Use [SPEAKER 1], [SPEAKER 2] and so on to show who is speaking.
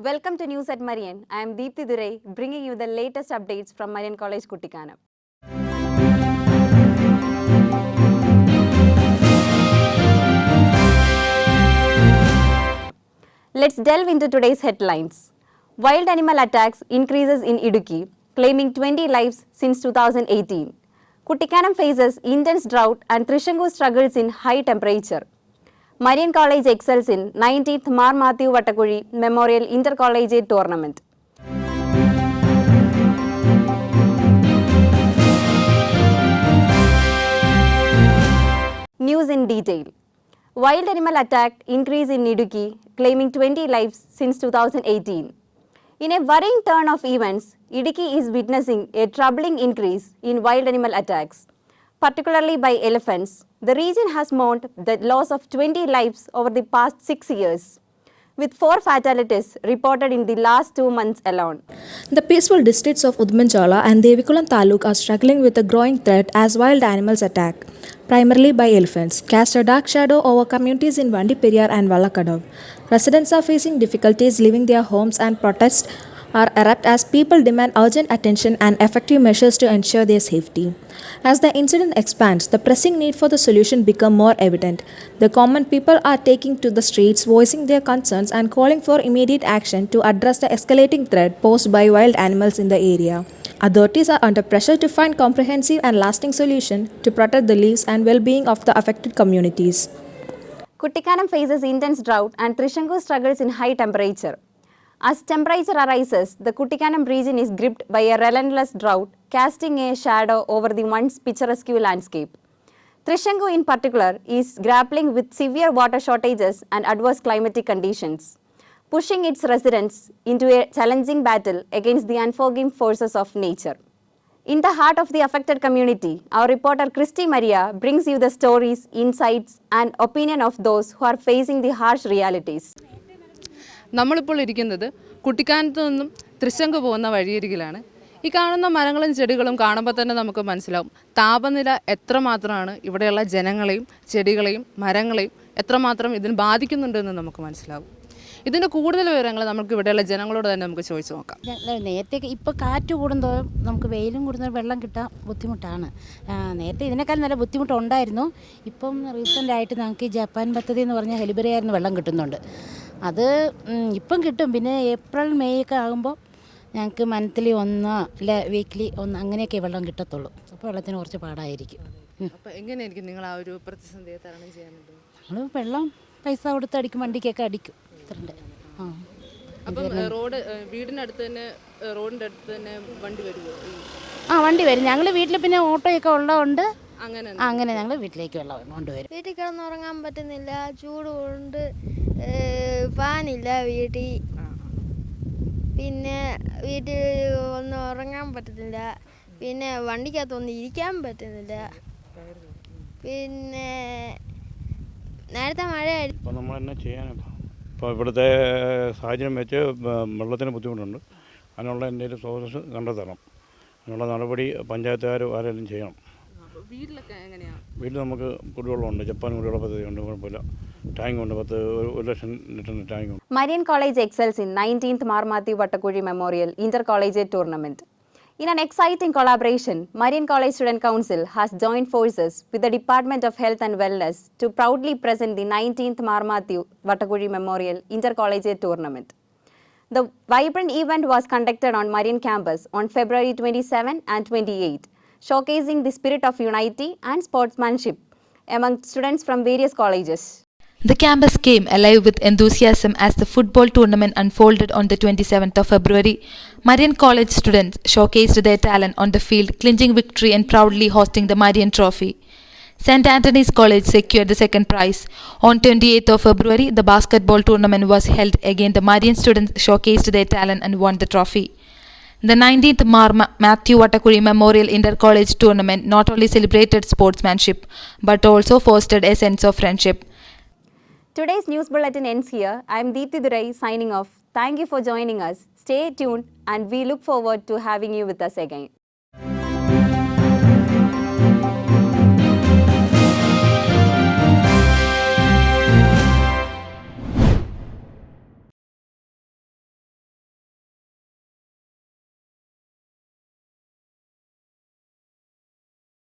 [SPEAKER 1] Welcome to News at Marian. I am Vaturi, bringing you the latest updates from Marian College Kuttikkanam. Let's delve into today's headlines. Wild animal attacks increases in Idukki, claiming 20 lives since 2018. Kuttikkanam faces intense drought and Trishangu struggles in high temperature. Marian College excels in 19th Marma Vaturi Memorial Intercollegiate Tournament. News in detail. Wild animal attack increase in Idukki, claiming 20 lives since 2018. In a worrying turn of events, Idukki is witnessing a troubling increase in wild animal attacks, particularly by elephants. The region has mourned the loss of 20 lives over the past 6 years, with 4 fatalities reported in the last 2 months alone.
[SPEAKER 2] The peaceful districts of Udmanjala and Devikulam Taluk are struggling with a growing threat as wild animals attack, primarily by elephants, cast a dark shadow over communities in Vandiperiyar and Vallakadav. Residents are facing difficulties leaving their homes and protests are erupt as people demand urgent attention and effective measures to ensure their safety. As the incident expands, the pressing need for the solution becomes more evident. The common people are taking to the streets, voicing their concerns and calling for immediate action to address the escalating threat posed by wild animals in the area. Authorities are under pressure to find comprehensive and lasting solutions to protect the lives and well-being of the affected communities.
[SPEAKER 1] Kuttikkanam faces intense drought and Trishangu struggles in high temperature. As temperature rises, the Kuttikkanam region is gripped by a relentless drought, casting a shadow over the once picturesque landscape. Trishangu in particular is grappling with severe water shortages and adverse climatic conditions, pushing its residents into a challenging battle against the unforgiving forces of nature. In the heart of the affected community, our reporter Christy Maria brings you the stories, insights and opinion of those who are facing the harsh realities.
[SPEAKER 3] നമ്മളിപ്പോൾ ഇരിക്കുന്നത് കുട്ടിക്കാനത്ത് നിന്നും തൃശങ്ക് പോകുന്ന വഴിയരികിലാണ്. ഈ കാണുന്ന മരങ്ങളും ചെടികളും കാണുമ്പോൾ തന്നെ നമുക്ക് മനസ്സിലാവും താപനില എത്രമാത്രമാണ് ഇവിടെയുള്ള ജനങ്ങളെയും ചെടികളെയും മരങ്ങളെയും എത്രമാത്രം ഇതിന് ബാധിക്കുന്നുണ്ടെന്ന് നമുക്ക് മനസ്സിലാവും. ഇതിൻ്റെ കൂടുതൽ വിവരങ്ങൾ നമുക്ക് ഇവിടെയുള്ള ജനങ്ങളോട് തന്നെ നമുക്ക് ചോദിച്ചു നോക്കാം.
[SPEAKER 4] നേരത്തെ ഇപ്പോൾ കാറ്റ് കൂടുന്തോറും നമുക്ക് വെയിലും കൂടുന്ന വെള്ളം കിട്ടാൻ ബുദ്ധിമുട്ടാണ്. നേരത്തെ ഇതിനേക്കാൾ നല്ല ബുദ്ധിമുട്ടുണ്ടായിരുന്നു. ഇപ്പം റീസെൻ്റായിട്ട് ഞങ്ങൾക്ക് ഈ ജപ്പാൻ പദ്ധതി എന്ന് പറഞ്ഞാൽ ഹെലിബറിയായിരുന്നു വെള്ളം കിട്ടുന്നുണ്ട്. അത് ഇപ്പം കിട്ടും. പിന്നെ ഏപ്രിൽ മെയ് ഒക്കെ ആകുമ്പോൾ ഞങ്ങൾക്ക് മന്ത്ലി ഒന്ന് ഇല്ല വീക്ക്ലി ഒന്ന് അങ്ങനെയൊക്കെ വെള്ളം കിട്ടത്തുള്ളൂ. അപ്പോൾ വെള്ളത്തിന് കുറച്ച് പാടായിരിക്കും.
[SPEAKER 3] അപ്പോൾ എങ്ങനെയായിരിക്കും നിങ്ങൾ ആ ഒരു പ്രതിസന്ധിയെ തരണം ചെയ്യാനുള്ളത്?
[SPEAKER 4] നമ്മൾ വെള്ളം പൈസ കൊടുത്ത് അടിക്കും, വണ്ടിക്കൊക്കെ അടിക്കും.
[SPEAKER 3] അപ്പം റോഡ് വീടിനടുത്ത് തന്നെ റോഡിൻ്റെ അടുത്ത് തന്നെ വണ്ടി വരുമോ?
[SPEAKER 4] വണ്ടി വരും. ഞങ്ങൾ വീട്ടിൽ പിന്നെ ഓട്ടോയൊക്കെ ഉള്ളതുകൊണ്ട്
[SPEAKER 3] അങ്ങനെ
[SPEAKER 4] ഞങ്ങൾ വീട്ടിലേക്ക് വെള്ളം കൊണ്ടുവരും.
[SPEAKER 5] വീട്ടിൽ കിടന്നുറങ്ങാൻ പറ്റുന്നില്ല, ചൂട് കൊണ്ട് ഫാനില്ല വീട്ടിൽ. പിന്നെ വീട്ടിൽ ഒന്നും ഉറങ്ങാൻ പറ്റുന്നില്ല. പിന്നെ വണ്ടിക്കകത്തൊന്നും ഇരിക്കാൻ പറ്റുന്നില്ല. പിന്നെ നേരത്തെ മഴയായിരുന്നു.
[SPEAKER 6] ഇപ്പോൾ നമ്മൾ എന്നാ ചെയ്യാനാണ്? ഇപ്പോൾ ഇവിടുത്തെ സാഹചര്യം വെച്ച് വെള്ളത്തിന് ബുദ്ധിമുട്ടുണ്ട്. അതിനുള്ള എന്തെങ്കിലും സ്രോതസ് കണ്ടെത്തണം. അതിനുള്ള നടപടി പഞ്ചായത്തുകാർ ആരെങ്കിലും ചെയ്യണം. വീട്ടിൽ നമുക്ക് കുടിവെള്ളമുണ്ട്. ജപ്പാൻ കുടിവെള്ള പദ്ധതിയുണ്ട്. കുഴപ്പമില്ല. ടാങ്ക് ഉണ്ട്. 1 ലക്ഷം ലിറ്ററിൻ്റെ ടാങ്ക് ഉണ്ട്.
[SPEAKER 1] Marian College excels in 19th Marma Vaturi Memorial Intercollegiate Tournament. In an exciting collaboration, Marian College Student Council has joined forces with the Department of Health and Wellness to proudly present the 19th Marma Vaturi Memorial Intercollegiate Tournament. The vibrant event was conducted on Marian campus on February 27 and 28, showcasing the spirit of unity and sportsmanship among students from various colleges.
[SPEAKER 7] The campus came alive with enthusiasm as the football tournament unfolded on the 27th of February. Marian College students showcased their talent on the field, clinching victory and proudly hosting the Marian Trophy. St. Anthony's College secured the second prize. On 28th of February, the basketball tournament was held. Again, the Marian students showcased their talent and won the trophy. The 19th Marma Vaturi Memorial Inter-College Tournament not only celebrated sportsmanship, but also fostered a sense of friendship.
[SPEAKER 1] Today's news bulletin ends here. I am Vaturi signing off. Thank you for joining us. Stay tuned and we look forward to having you with us again.